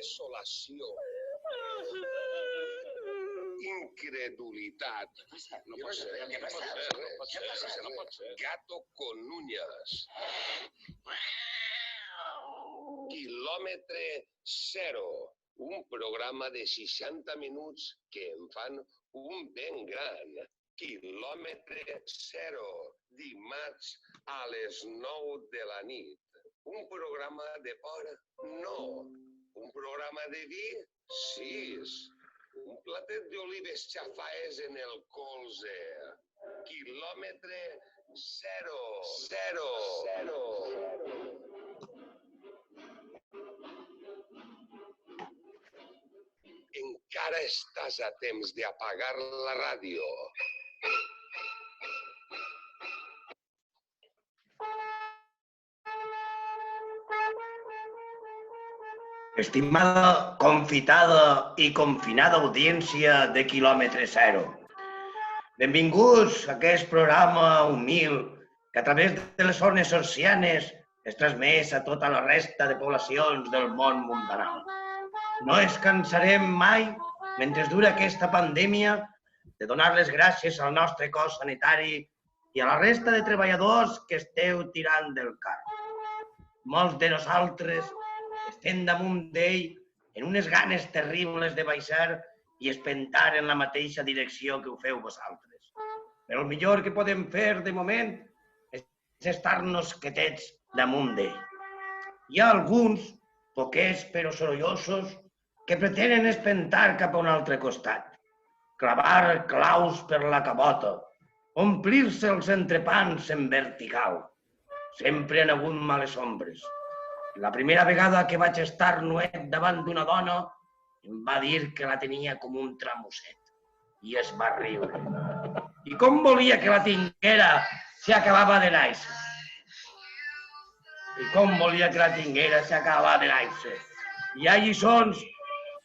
desolació, incredulitat. No pot ser. Gato con uñas. Quilòmetre zero. Un programa de 60 minuts que em fan un ben gran. Quilòmetre zero. Dimarts a les 9 de la nit. Un programa de por? No. Un programa de vi? Sí. Un platet d'olives xafaes en el colze. Quilòmetre zero. Encara estàs a temps d'apagar la ràdio. Estimada, confitada i confinada audiència de Quilòmetre Zero. Benvinguts a aquest programa humil que a través de les zones oceanes es transmet a tota la resta de poblacions del món mundanal. No ens cansarem mai, mentre dura aquesta pandèmia, de donar les gràcies al nostre cos sanitari i a la resta de treballadors que esteu tirant del carro. Molts de nosaltres estem damunt d'ell en unes ganes terribles de baixar i espentar en la mateixa direcció que ho feu vosaltres. Però el millor que podem fer de moment és estar-nos quietets damunt d'ell. Hi ha alguns, poquets però sorollosos, que pretenen espentar cap a un altre costat, clavar claus per la cabota, omplir-se els entrepans en vertical. Sempre han hagut males ombres. La primera vegada que vaig estar nuet davant d'una dona, em va dir que la tenia com un tramusset i es va riure. I com volia que la tinguera si acabava de néixer? Hi ha lliçons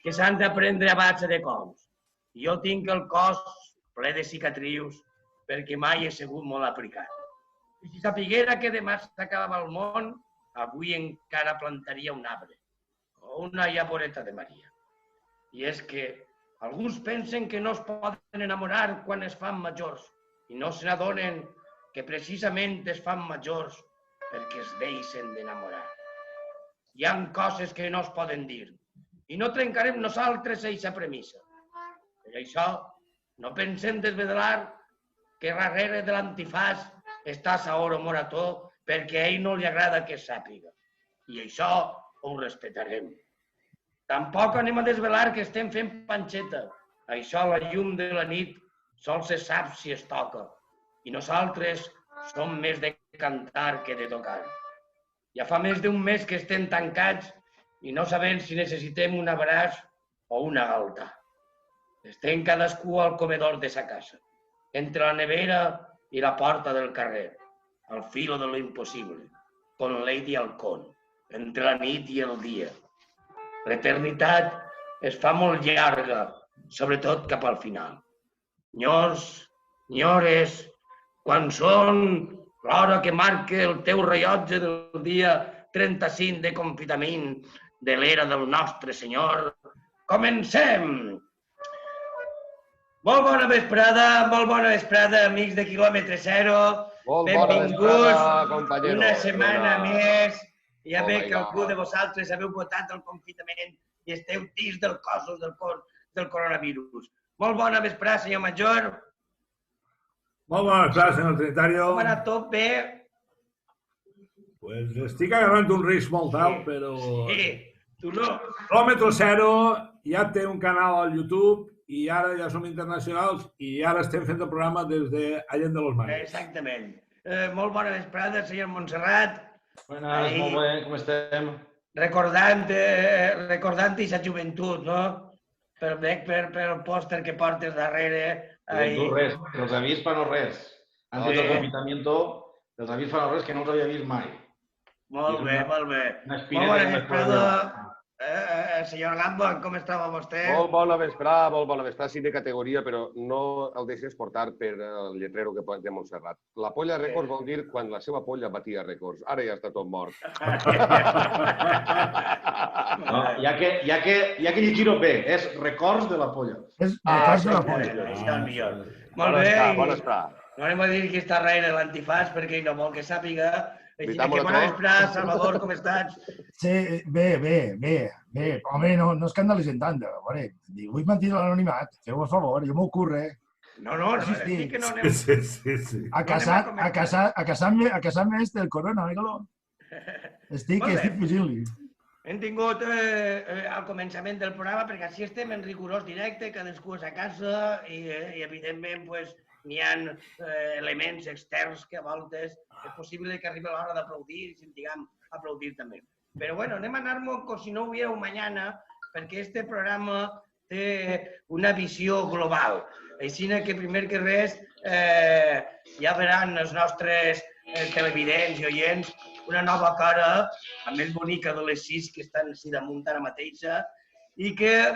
que s'han d'aprendre a base de cops. Jo tinc el cos ple de cicatrius perquè mai he sigut molt aplicat. I si sapiguera que demà s'acabava el món, avui encara plantaria un arbre o una llavoreta de Maria. I és que alguns pensen que no es poden enamorar quan es fan majors i no se n'adonen que precisament es fan majors perquè es deixen d'enamorar. Hi ha coses que no es poden dir i no trencarem nosaltres aquesta premissa. Per això no pensem desvelar que darrere de l'antifàs està Saoro Morató perquè a ell no li agrada que es sàpiga. I això ho respectarem. Tampoc anem a desvelar que estem fent panxeta. Això a la llum de la nit sols se sap si es toca. I nosaltres som més de cantar que de tocar. Ja fa més d'un mes que estem tancats i no sabem si necessitem un abraç o una galta. Estem cadascú al comedor de sa casa, entre la nevera i la porta del carrer, al filo de lo imposible, con Lady Halcón, entre la nit i el dia. L'eternitat es fa molt llarga, sobretot cap al final. Nyors, nyores, quan són l'hora que marca el teu rellotge del dia 35 de confinament de l'era del nostre Senyor, comencem! Molt bona vesprada, amics de Quilòmetre Zero. Benvinguts una setmana més. Ja veig que algú de vosaltres haveu votat el confinament i esteu tirs dels cossos del coronavirus. Molt bona vesprada, senyor Major. Molt bona vesprada, senyor Trinitario. Com ha anat tot bé? Pues estic agarrant un risc molt alt, però... Sí, tu no. Quilòmetre Zero ja té un canal al YouTube i ara ja som internacionals i ara estem fent el programa des d'Allende de los Mares. Exactament. Molt bona vesprada, senyor Montserrat. Buenas, molt bé, com estem? Recordant aquesta joventut, no? Per el pòster que portes darrere. No res, els havia vist per no res. Antes del confinamiento, els havia vist per no res que no els havia vist mai. Molt bé, molt bé. Molt bona vesprada. Senyor Gamba, com estava vostè? Molt bona vesprada, sí de categoria, però no el deixes portar per el lletrero que té Montserrat. La polla rècords vol dir quan la seva polla batia rècords. Ara ja està tot mort. No, hi ha que llegir-ho bé. És records de la polla. És records de la polla. Això és el millor. Bon Molt bé, està, i bon està. no anem a dir que està darrere l'antifàs perquè ell no vol que sàpiga. Així Veritat, que bona Morató? vesprada, Salvador, com estàs? Sí, bé. Home, no escandalitzen tant. A veure, vull mentir l'anonimat. Feu el favor, jo m'ho curre. No, Sí. sí que no anem... Sí. A casar-me del corona, mira-lo. Estic fugint-li. Hem tingut al començament del programa, perquè així estem en rigorós directe, cadascú a sa casa i evidentment, n'hi ha elements externs que a voltes és possible que arribi l'hora d'aplaudir i sentim aplaudir també. Però bueno, anem a anar-nos com si no hubiera un mañana, perquè este programa té una visió global. Així que primer que res ja veran els nostres televidents i oients una nova cara, la més bonica de les 6 que estan així damunt ara mateixa, i que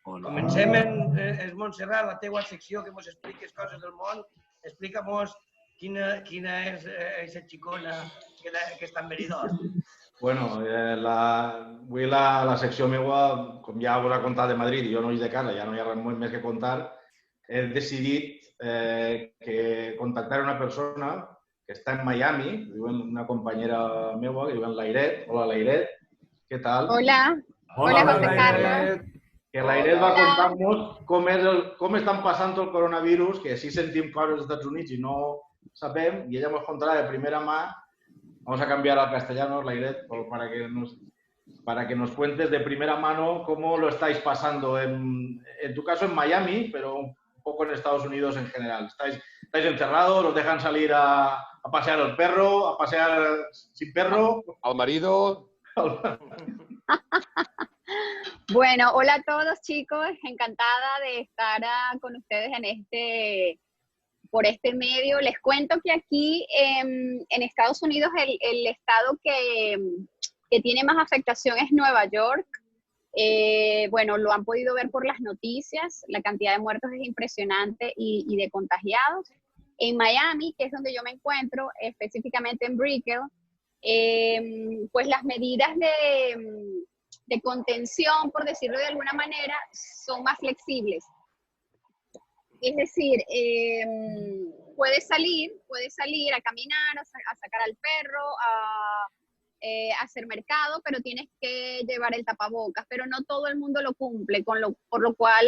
comencem en Montserrat, la teua secció, que ens expliques coses del món. Explica-nos quina és aquesta xicona que està en Benidorm. Bueno, avui la secció meva, com ja us ha contat de Madrid, jo no hi de casa, ja no hi ha res més que contar, he decidit contactar una persona que està en Miami, una companyera meva, que diu en Lairet. Hola, Lairet, què tal? Hola, José Carlos. Que Lairet va contar-nos com estan passant el coronavirus, que sí sentim coses als Estats Units i no sabem, i ella ens contarà de primera mà. Vamos a cambiar al castellano, Lairet, para que nos cuentes de primera mano cómo lo estáis pasando, en tu caso en Miami, pero un poco en Estados Unidos en general. ¿Estáis encerrados? ¿Os dejan salir a pasear el perro? ¿A pasear sin perro? ¿Al marido? Bueno, hola a todos, chicos. Encantada de estar con ustedes por este medio. Les cuento que aquí en Estados Unidos el estado que tiene más afectación es Nueva York. Bueno, lo han podido ver por las noticias. La cantidad de muertos es impresionante y de contagiados. En Miami, que es donde yo me encuentro, específicamente en Brickell, pues las medidas de contención, por decirlo de alguna manera, son más flexibles. Es decir, puedes salir a caminar, a sacar al perro, a hacer mercado, pero tienes que llevar el tapabocas, pero no todo el mundo lo cumple, por lo cual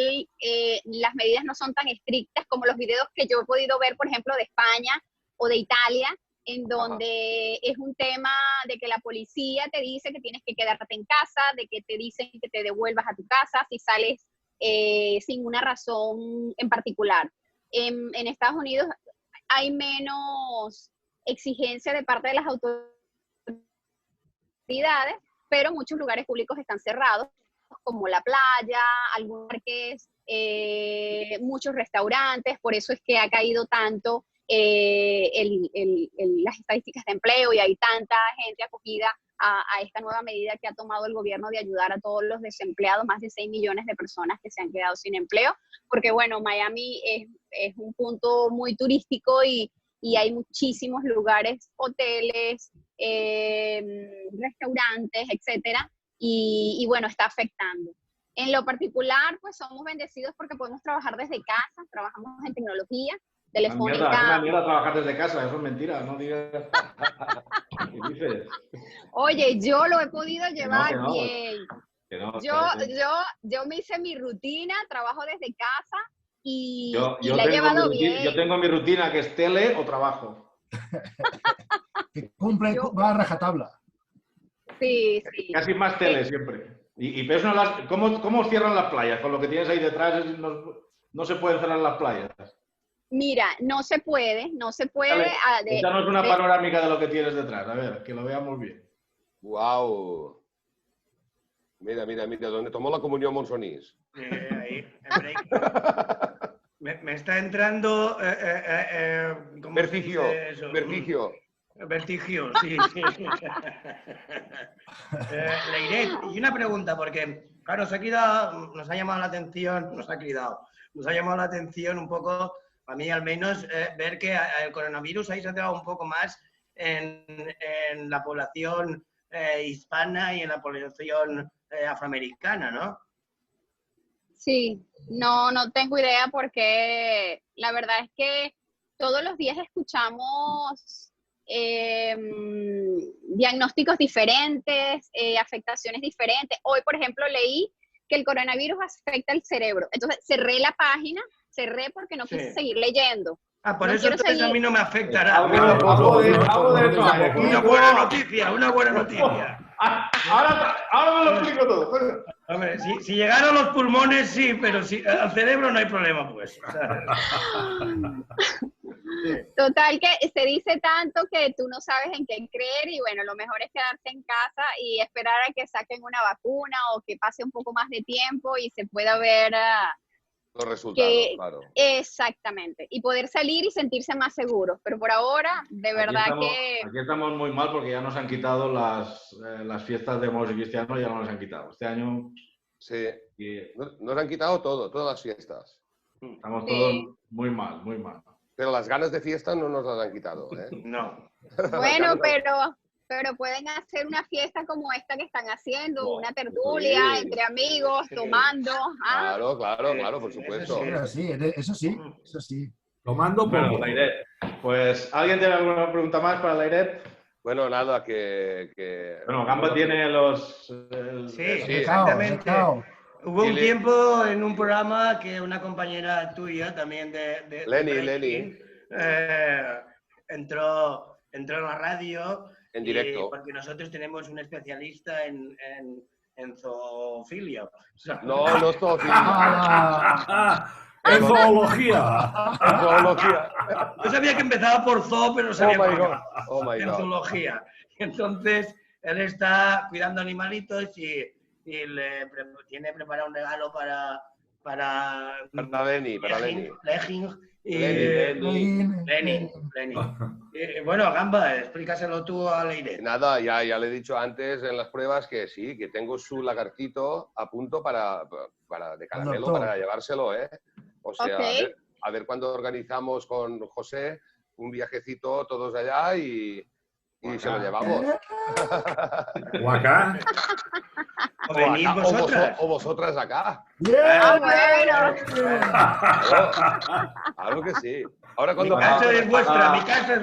las medidas no son tan estrictas como los videos que yo he podido ver, por ejemplo, de España o de Italia, en donde es un tema de que la policía te dice que tienes que quedarte en casa, de que te dicen que te devuelvas a tu casa si sales sin una razón en particular. En Estados Unidos hay menos exigencia de parte de las autoridades, pero muchos lugares públicos están cerrados, como la playa, algunos parques, muchos restaurantes. Por eso es que ha caído tanto las estadísticas de empleo y hay tanta gente acogida a esta nueva medida que ha tomado el gobierno de ayudar a todos los desempleados, más de 6 millones de personas que se han quedado sin empleo, porque bueno, Miami es un punto muy turístico y hay muchísimos lugares, hoteles, restaurantes, etcétera, y bueno, está afectando. En lo particular, pues somos bendecidos porque podemos trabajar desde casa, trabajamos en tecnología, telefónica. Es una mierda trabajar desde casa, eso es mentira, no digas. ¿Qué dices? Oye, yo lo he podido llevar que no, bien. Que no, Yo me hice mi rutina, trabajo desde casa y yo la he llevado bien. Yo tengo mi rutina que es tele o trabajo. Que cumple, va a rajatabla. Sí. Casi más tele siempre. Y pero ¿cómo cierran las playas? Con lo que tienes ahí detrás no se pueden cerrar las playas. Mira, no se puede. Échanos una panorámica de lo que tienes detrás, a ver, que lo veamos bien. Wow. Mira, donde tomó la comunión Monsonís. Ahí, en break. Me está entrando... Vertigio. Vertigio, sí. Lairet, y una pregunta, porque claro, nos ha llamado la atención un poco, a mí al menos, ver que el coronavirus ahí se ha centrado un poco más en la población hispana y en la población afroamericana, ¿no? Sí, no tengo idea porque la verdad es que todos los días escuchamos diagnósticos diferentes, afectaciones diferentes. Hoy, por ejemplo, leí que el coronavirus afecta el cerebro. Entonces cerré la página, porque no quise seguir leyendo. Por No eso quiero entonces a seguir. mí no me afectará. Algo de eso hay aquí. Una buena noticia. Ahora me lo explico todo. Hombre, si llegaron los pulmones, sí, pero al cerebro no hay problema, pues. Total, que se dice tanto que tú no sabes en qué creer y bueno, lo mejor es quedarse en casa y esperar a que saquen una vacuna o que pase un poco más de tiempo y se pueda ver los resultados, claro. Exactamente, y poder salir y sentirse más seguros, pero por ahora, de verdad que... Aquí estamos muy mal porque ya nos han quitado las fiestas de moros y cristianos, ya no nos han quitado. Este año... Sí, nos han quitado todas las fiestas. Estamos todos muy mal, muy mal. Pero las ganas de fiesta no nos las han quitado, ¿eh? No. Bueno, pero pueden hacer una fiesta como esta que están haciendo, una tertulia entre amigos, tomando. Claro, por supuesto. Eso sí. Tomando bueno, Lairet. Pues, ¿alguien tiene alguna pregunta más para Lairet? Bueno, nada, que... Bueno, Gamba tiene los... Sí, exactamente. Hubo un tiempo en un programa que una compañera tuya, también de Lenny. entró en la radio. En directo. Porque nosotros tenemos un especialista en zoofilia. O sea, no es zoofilia. En zoología. Yo sabía que empezaba por zoo, pero no sabía en zoología. Entonces, él está cuidando animalitos y tiene preparado un regalo para Lenny. Lenny. Bueno, Gamba, explícaselo tú a Leire. Nada, ya le he dicho antes en las pruebas que sí, que tengo su lagartito a punto de caramelo para llevárselo, ¿eh? O sea, a ver cuándo organizamos con José un viajecito todos allá y se lo llevamos. ¿O acá? ¿O venís vosotras? O vosotras acá. Bueno. Claro que sí. Ahora Mi casa es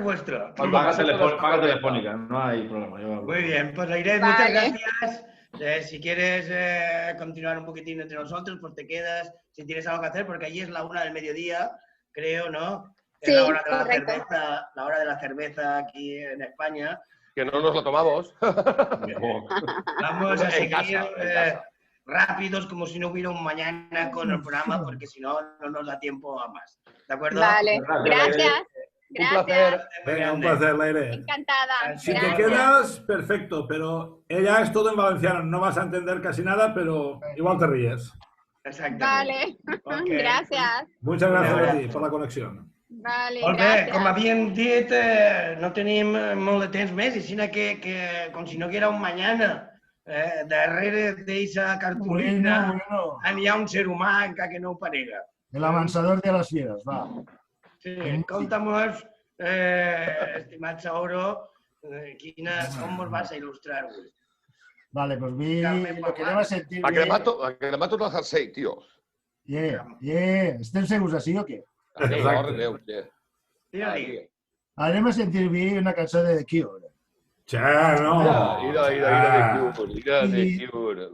vuestra. Paga telefónica, no hay problema. Muy bien, pues Leire, muchas gracias. Si quieres continuar un poquitín entre nosotros, pues te quedas. Si tienes algo que hacer, porque allí es la 1 del mediodía, creo, ¿no? Es sí, la hora de la cerveza aquí en España. Que no nos lo tomamos. Vamos a seguir en casa. rápidos, como si no hubiera un mañana con el programa, porque si no, no nos da tiempo a más. ¿De acuerdo? Vale, gracias. Un placer. Venga, un placer, Leire. Encantada. Si te quedas, perfecto, pero ella es todo en valenciano. No vas a entender casi nada, pero igual te ríes. Exactamente. Vale, gracias. Muchas gracias a ti por la conexión. Vale, Molt bé, gràcies. com havíem dit, no tenim molt de temps més, i sinó que com si no hi era un mañana, darrere d'aquesta cartolina hi ha un ser humà encara que no ho parega. El avançador de les fieres, va. Sí, conta'm-nos, estimat Sauro, com vos vas a il·lustrar avui? Vale, pues lo que anem a sentir... A que le mato el jersei, tio. Estem segurs així o què? Anem a sentir una cançó de The Cure. Mira The Cure.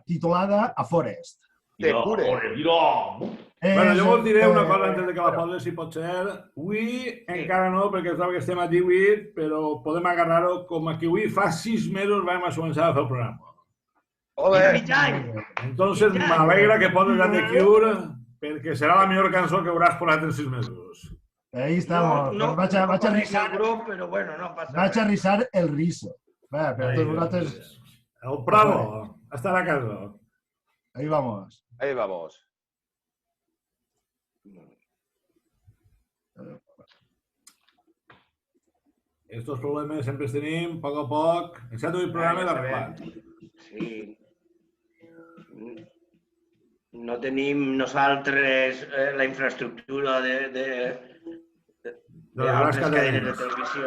Titulada A Forest. The Cure. Bueno, jo vos diré una cosa antes de que la posis, si pot ser. Avui encara no, perquè sabeu que estem a 18, però podem agarrar-ho com a que avui fa 6 mesos vam començar a fer el programa. Entonces m'alegra que poses a The Cure, perquè serà la millor cançó que hauràs posat en 6 mesos. Ahí estamos. No vaig a risar el grup, però bueno, no passa res. Vaig a risar el riso. Però tots vosaltres... El Prado, estar a casa. Ahí vamos. Ahí vamos. Estos problemes sempre els tenim, a poc, excepte el programa d'arreglat. Sí. No tenim nosaltres la infraestructura d'altres cadenes de televisió.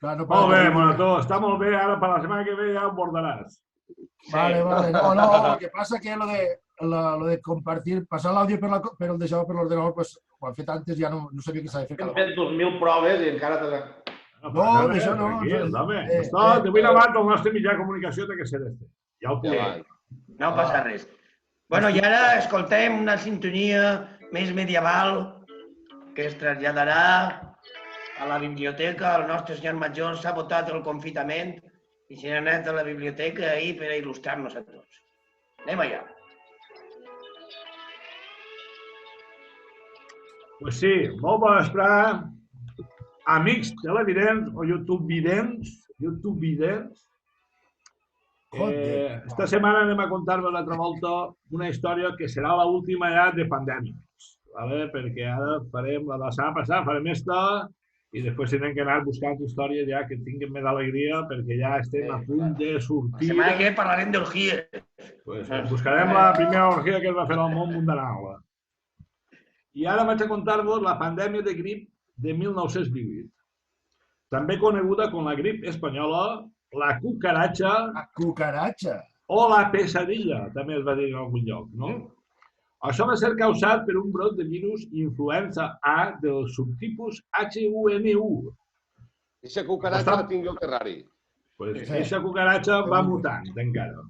Molt bé, Monató, està molt bé. Ara, per la setmana que ve, ja ho abordaràs. Vale. No, lo que pasa que lo de compartir, pasar l'àudio per el deixador per l'ordenador, pues, ho han fet antes, ja no sabia que s'ha de fer Hem cada fet 2.000 proves i encara te... No, això no. De avui en avant, el nostre mitjà de comunicació té que ser este. Ja ho puc. No passa res. Bueno, i ara escoltem una sintonia més medieval que es traslladarà a la biblioteca. El nostre senyor major s'ha votat el confitament i s'ha anat a la biblioteca ahir per a il·lustrar-nos a tots. Anem allà. Pues sí, molt bon vespre, amics televidents o youtubevidents. Esta setmana anem a contar-vos l'altra volta una història que serà l'última ja de pandèmics, perquè ara farem, la setmana passada farem esta i després tindrem que anar buscant històries ja que tinguin més alegria perquè ja estem a punt de sortir. La setmana que ve parlarem d'orgies. Buscarem la primera orgia que es va fer al món mundial. I ara vaig a contar-vos la pandèmia de grip de 1918, també coneguda com la grip espanyola, la cucaratxa... La cucaratxa? O la pesadilla, també es va dir en algun lloc, no? Això va ser causat per un brot de virus influenza A del subtipus H1N1. Eixa cucaratxa la tinc jo al terrari. Eixa cucaratxa va mutant encara.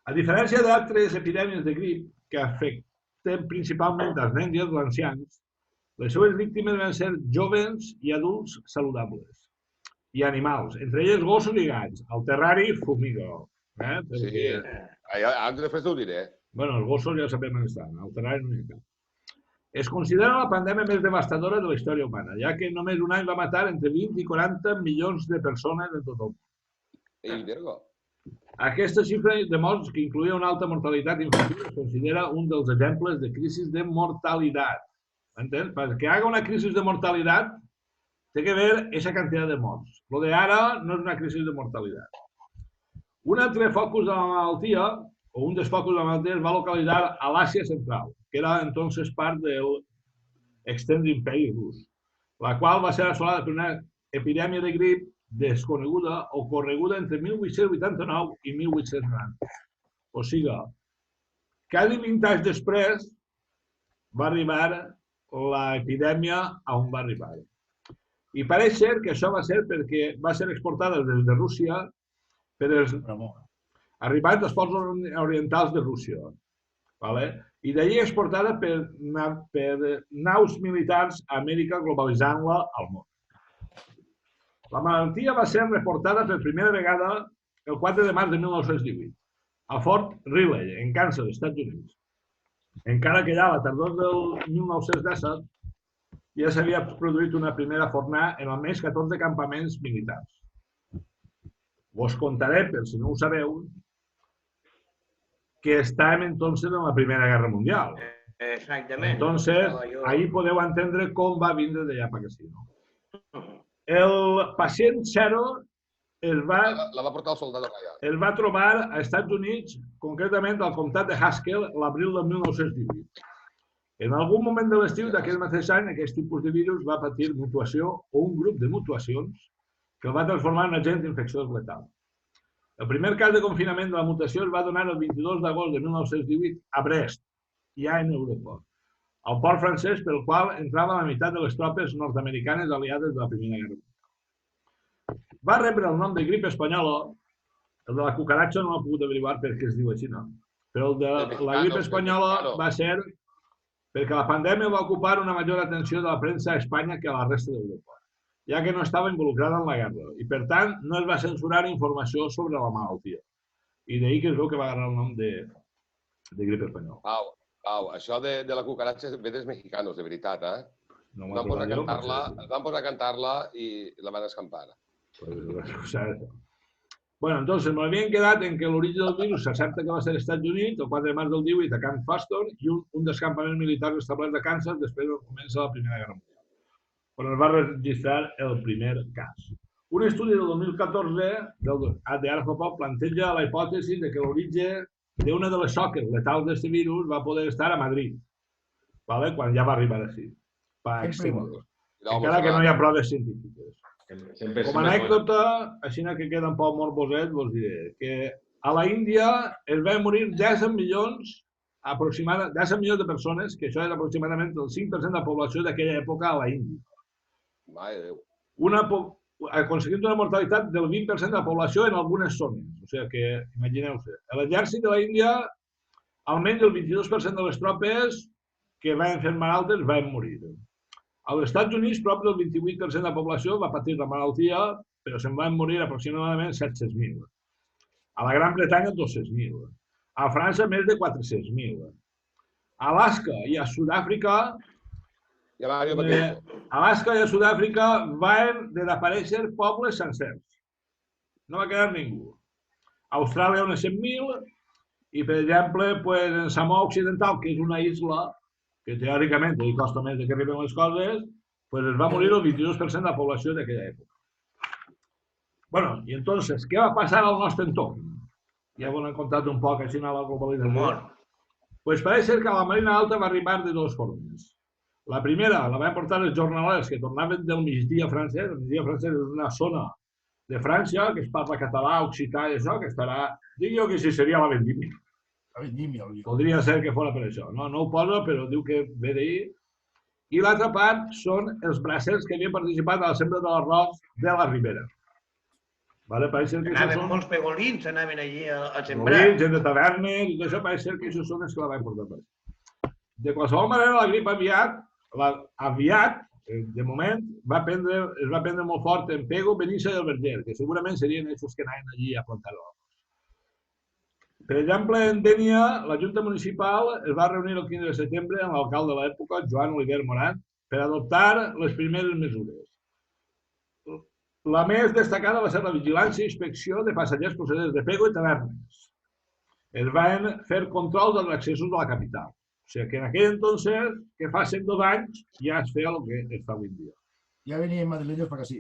A diferència d'altres epidèmies de grip que afecten principalment els nens i els ancians, les seves víctimes van ser joves i adults saludables. I animals, entre ells gossos i gats. Al terrari, fumigo. Sí, ara després t'ho diré. Bueno, els gossos ja sabem on estan, al terrari no hi ha cap. Es considera la pandèmia més devastadora de la història humana, ja que només un any va matar entre 20 i 40 milions de persones en tot el món. Ei, Virgo. Aquesta xifra de morts, que incloïa una alta mortalitat infantil, es considera un dels exemples de crisi de mortalitat. Entens? Perquè haga una crisi de mortalitat, té que ver esa cantidad de morts. Lo de ara no és una crisi de mortalitat. Un altre focus de la malaltia, o un dels focus de la malaltia, es va localitzar a l'Àsia Central, que era entonces part del Extended Imperi rus, la qual va ser assolada per una epidèmia de grip desconeguda o correguda entre 1889 i 1890. O sigui, quasi 20 anys després va arribar l'epidèmia a on va arribar. I pareix ser que això va ser perquè va ser exportada des de Rússia per els arribats dels ports orientals de Rússia. I d'allí exportada per naus militars a Amèrica, globalitzant-la al món. La malaltia va ser reportada per primera vegada el 4 de març de 1918 a Fort Riley, en Kansas, Estats Units. Encara que ja a la tardor del 1917 ja s'havia produït una primera fornada en almenys 14 campaments militars. Vos contaré, per si no ho sabeu, que estàvem entonces en la Primera Guerra Mundial. Exactament. Entonces, ahí podeu entendre com va vindre d'allà per aquí. El pacient zero la va portar el soldat allà. Es va trobar als Estats Units, concretament al comtat de Haskell, l'abril del 1918. En algun moment de l'estiu d'aquell mateix any, aquest tipus de virus va patir mutació o un grup de mutacions que el va transformar en agent infecciós letal. El primer cas de confinament de la mutació es va donar el 22 d'agost de 1918 a Brest, ja en Europa, al port francès pel qual entrava la meitat de les tropes nord-americanes aliades de la Primera Guerra Mundial. Va rebre el nom de grip espanyola, el de la cucaratxa no l'ha pogut averiguar perquè es diu així, no? Però el de la grip espanyola va ser perquè la pandèmia va ocupar una major atenció de la premsa a Espanya que a la resta d'Europa, ja que no estava involucrada en la guerra i, per tant, no es va censurar informació sobre la malaltia. I d'ahir que es veu que va agarrar el nom de grip espanyol. Això de la cucaratxa ve dels mexicanos, de veritat, eh? Van posar a cantar-la i la van escampar. Bueno, entonces nos habían quedado en que l'origen del virus s'accepta que va ser als Estats Units el 4 de març del 18 a Camp Funston i un dels campaments militars establerts a Kansas després de començar la Primera Guerra Mundial, on es va registrar el primer cas. Un estudi del 2014 de Arthropod planteja la hipòtesi de que l'origen d'una de les soques letals d'aquest virus va poder estar a Madrid, quan ja va arribar així. Encara que no hi ha proves científiques. Com a anècdota, així que queda un poc morboset, vos diré que a la Índia es van morir 10 milions de persones, que això és aproximadament el 5% de la població d'aquella època a la Índia. Mare de Déu. Aconseguint una mortalitat del 20% de la població en algunes zones. O sigui que, imagineu-se, l'exèrcit de la Índia, almenys el 22% de les tropes que van fer malaltes van morir. Als Estats Units, prop del 28% de la població va patir la malaltia, però se'n van morir aproximadament 700.000. A la Gran Bretanya, 200.000. A França, més de 400.000. A Alaska i a Sud-àfrica, van desaparèixer pobles sencers. No va quedar ningú. A Austràlia, unes 100.000, i, per exemple, en Samoa Occidental, que és una isla que teòricament li costa més que arriben les coses, es va morir el 22% de la població d'aquella època. Bueno, i entonces, què va passar al nostre entorn? Ja ho hem contat un poc així a la globalització. Pues pareix ser que la Marina Alta va arribar de dues formes. La primera la van portar els jornalers que tornaven del migdia francès. El migdia francès és una zona de França que es parla català, occità i això, que estarà, dic jo que sí seria la Vendímia. Podria ser que fos per això. No ho posa, però diu que ve d'ahir. I l'altra part són els bracers que havien participat a la sembra de l'arròs de la Ribera. Anaven molts pegolins, anaven allí a sembrar. Pegolins, gent de tavernes, i tot això pareix ser que això són els que la van portar. De qualsevol manera, la grip aviat, de moment, es va prendre molt fort en Pego, Benissa i el Verger, que segurament serien aquests que anaven allí a plantar-ho. Per exemple, en Dénia, la Junta Municipal es va reunir el 15 de setembre amb l'alcalde de l'època, Joan Oliver Morat, per adoptar les primeres mesures. La més destacada va ser la vigilància i inspecció de passatgers procedents de Pego i tavernes. Es van fer controls dels accessos de la capital. O sigui que en aquell entonces, que fa 102 anys, ja es feia el que es fa avui en dia. Ja venien madrileños perquè sí.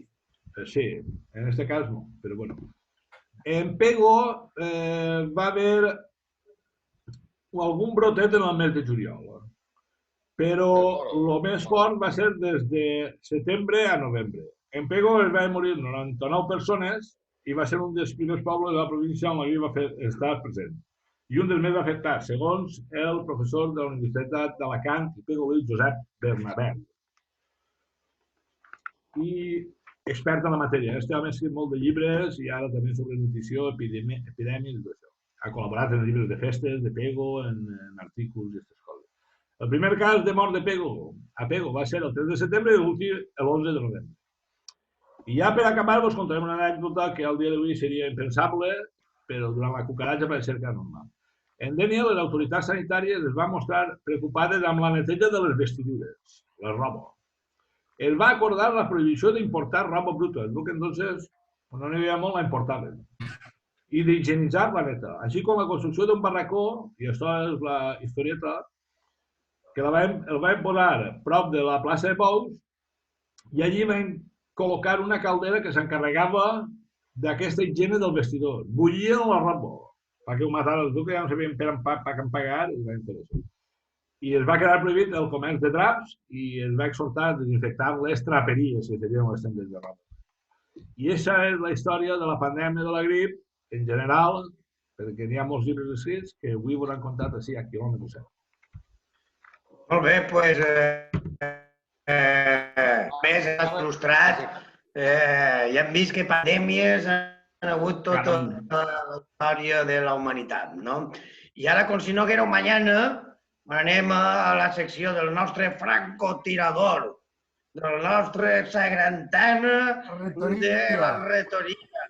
Sí, en aquest cas no, però bueno. En Pego va haver algun brotet en el mes de juliol, però el més fort va ser des de setembre a novembre. En Pego es van morir 99 persones i va ser un dels primers pobles de la província on la grip va estar present. I un dels més afectats, segons el professor de la Universitat d'Alacant i Pegolí, Josep Bernabé. I expert en la matèria. Este home ha escrit molt de llibres i ara també sobre nutrició, epidèmies i tot això. Ha col·laborat en llibres de festes, de Pego, en artículs i aquestes coses. El primer cas de mort de Pego a Pego va ser el 3 de setembre i l'últim l'11 de novembre. I ja per acabar vos contarem una anècdota que al dia d'avui seria impensable, però durant la cucaratja va ser que era normal. En Dénia, les autoritats sanitàries es van mostrar preocupades amb la neteja de les vestidures, la roba. Es va acordar la prohibició d'importar roba bruta, es veu que entonces no n'hi havia molt, la importaven, i d'higienitzar la neta, així com la construcció d'un barracó, i això és la historieta, que el van posar prop de la plaça de Bous, i allí van col·locar una caldera que s'encarregava d'aquesta higiene del vestidor. Bullien la roba, perquè ho mataren els ducs, que ja no sabien per què pagar, i va interessar. I es va quedar prohibit el comerç de draps i es va exhortar a desinfectar les traperies, que serien les tendes de roba. I aquesta és la història de la pandèmia de la grip, en general, perquè n'hi ha molts llibres escrits que avui vos han contat així a quilòmetre zero. Molt bé, doncs, més has frustrat. Ja hem vist que pandèmies han hagut tota la història de la humanitat, no? I ara, com si no haguera un mañana, anem a la secció del nostre francotirador, del nostre sagrantana de la retoria,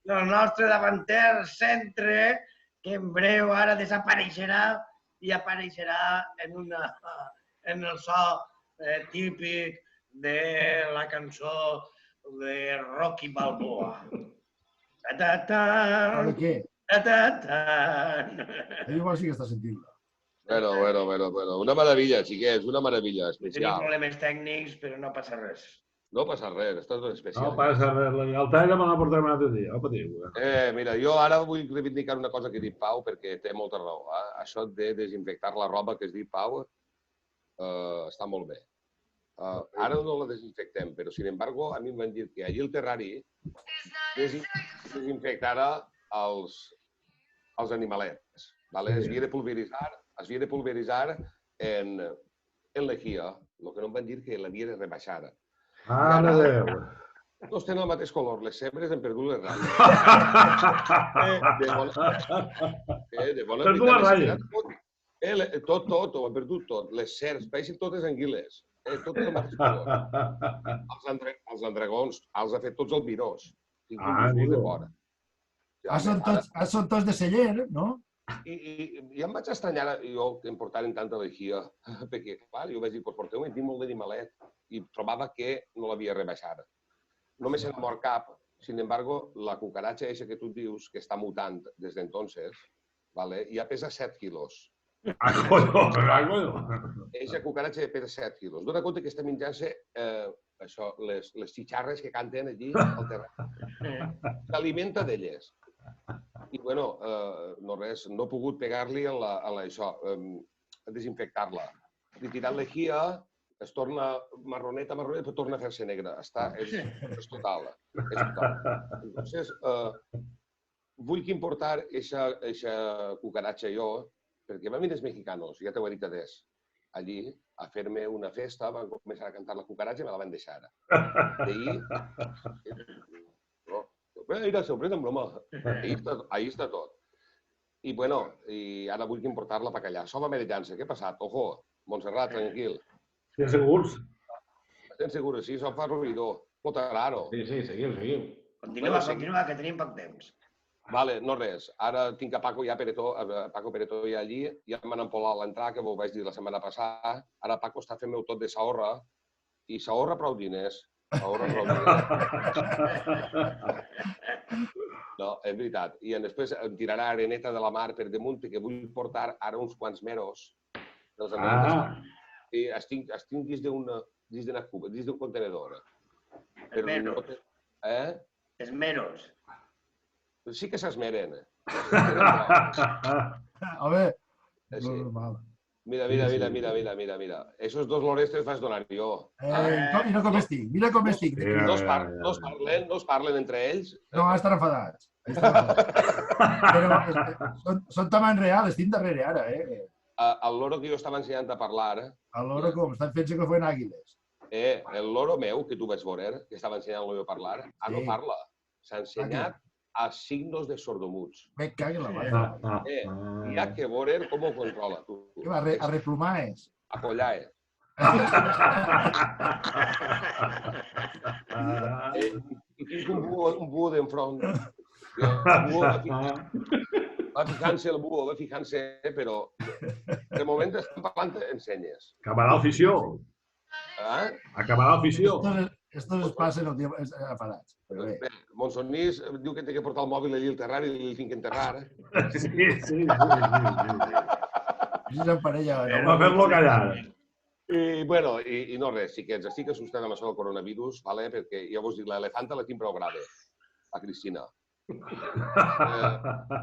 del nostre davanter centre, que en breu ara desapareixerà i apareixerà en el so típic de la cançó de Rocky Balboa. ¿De qué? Igual sí que està sentint. Bueno. Una meravella, xiquets, una meravella especial. Tenim problemes tècnics, però no passa res. No passa res, estàs ben especial. No passa res, el tall me l'ha portat un altre dia, no patiu. Mira, jo ara vull reivindicar una cosa que ha dit Pau, perquè té molta raó. Això de desinfectar la roba que has dit, Pau, està molt bé. ara no la desinfectem, però, sin embargo, a mi em van dir que allí el terrari desinfectara els animalets. Es havia de pulveritzar en lejía, el que no em van dir que l'havia de rebaixar. Mare de Déu. No tenen el mateix color, les cebres han perdut les ratlles. De bona Perdut les ratlles? Tot, ho han perdut tot. Les serps, pareixen totes anguiles. Tot el mateix color. Els andregons, els ha fet tots albirós. Amigo. Són tots de celler, no? I em vaig estranyar, jo, que em portaren tanta lejía, perquè, clar, jo vaig dir, porteu un molt d'animalet, i trobava que no l'havia rebaixat. No me se n'ha mort cap, sin embargo, la cucaracha esa que tu dius, que està mutant des d'entonces, ja pesa 7 quilos. Eixa cucaracha pesa 7 quilos. Dóna compte que està menjant-se les xicharres que canten allí al terreny. S'alimenta d'elles. I, bueno, no res, no he pogut pegar-li a desinfectar-la. Li tirant lejía, es torna marroneta, però torna a fer-se negra. És total. Entonces, vull que importar eixa cucaracha jo, perquè van venir els mexicanos, ja t'ho he dit adés, allí a fer-me una festa, van començar a cantar la cucaracha i me la van deixar. D'ahir... Mira, sorpresa en broma. Ahí està tot. I, bueno, ara vull que importar-la per allà. Som americans, què ha passat? Ojo, Montserrat, tranquil. Estem segurs? Estem segurs, sí, se'm fa ruïdor. Molt raro. Sí, seguim. Continua, que tenim poc temps. Vale, no res. Ara tinc a Paco Peretó ja allí, ja m'han empolat l'entrada, que ho vaig dir la setmana passada. Ara Paco està fent-me tot de s'ahorra, i s'ahorra prou diners. No, és veritat. I després em tirarà areneta de la mar per damunt, que vull portar ara uns quants meros dels americans. I estic dins d'una cuba, dins d'un contenedor. Els meros. Els meros. Sí que s'esmeren. A veure, normal. Mira. Esos dos lorestes vas donar jo. Mira com estic, mira com estic. No es parlen entre ells? No, estan enfadats. Però són tamany real, estic darrere ara, El loro que jo estava ensenyant a parlar... El loro com? Estan fent-se que feien àguiles. El loro meu, que tu vaig veure, que estava ensenyant-lo a parlar, no parla. S'ha ensenyat a signos de sordomuts. Me cague la mare. Hi ha que veure com ho controla, tu. A replomar és. A collar, I tinc un búho d'enfront. Va fijant-se, però de moment estan parlant en senyes. Acabarà l'afició. Acabarà l'afició. Estos es passen el dia enfadats. Monsonís diu que té que portar el mòbil allí al terrari i li tinc que enterrar. Sí. Va fer-lo callar. I, bueno, i no res, sí que estic assustat amb això del coronavirus, perquè ja vos dic, l'elefanta la tinc prou grave, a Cristina. La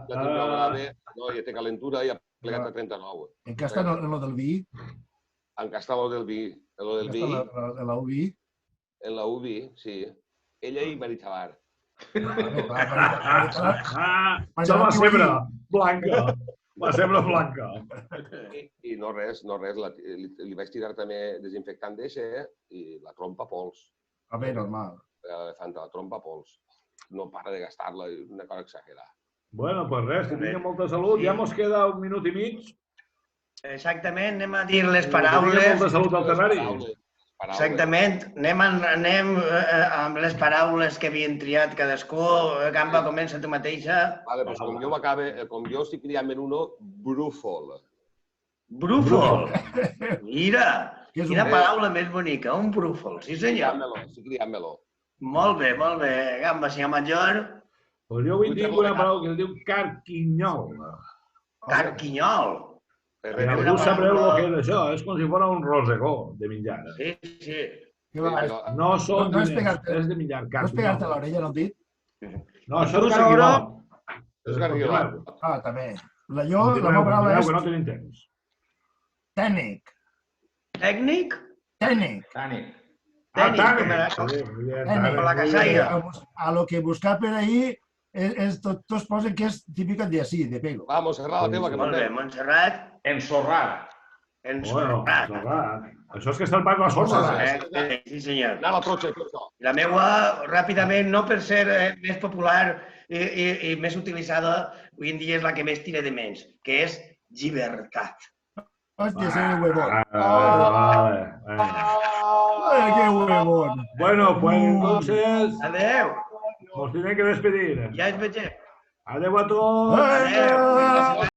tinc prou grave, ja té calentura i ha plegat a 39. En què està lo del vi? En què està lo del vi? En la UBI? En la UBI, sí. Ella i Marichalar. Això la cebra blanca. La cebra blanca. I no res, li vaig tirar també desinfectant d'eixe i la trompa pols. A bé, normal. L'elefanta, la trompa pols. No para de gastar-la, una cosa exagerada. Bueno, pues res, que tingui molta salut. Ja mos queda 1 minut i mig. Exactament, anem a dir les paraules. Molta salut al terrari. Exactament, anem amb les paraules que havien triat cadascú. Gamba, comença tu mateixa. Vale, doncs com jo estic criant en uno, brúfol. Brúfol? Mira, quina paraula més bonica, un brúfol, sí senyor. Estic criant-me-lo. Molt bé, Gamba, senyor Major. Pues jo avui tinc una paraula que es diu carquinyol. Carquinyol? Tu sabreu el que és això, és com si fos un rosegó de menjar. Sí. No són diners, és de menjar. No és pegar-te a l'orella, no el dit? No, això és carquinol. És carquinol. També. Jo, la meva paraula és... que no tenim temps. Tècnic. Tècnic? Tècnic. Tànic. Tànic. Tècnic. La casaia. A lo que buscar per ahí, tots posen que és típica de así, de pego. Va, Montserrat, la teva, que Molt bé, parlem. Montserrat. Ensorrar. Bueno, Ensorrat. això és que està el Paco a sorra. Sí, senyor. Anava protxe, tot això. La meua, ràpidament, no per ser més popular i més utilitzada, avui en dia és la que més tira de menys, que és llibertat. Hòstia, ese huevón. Vale. Ay, qué huevón. Bueno, pues entonces Adeu, nos tienen que despedir. ja ens vegem. Adeu a tots. Adeu.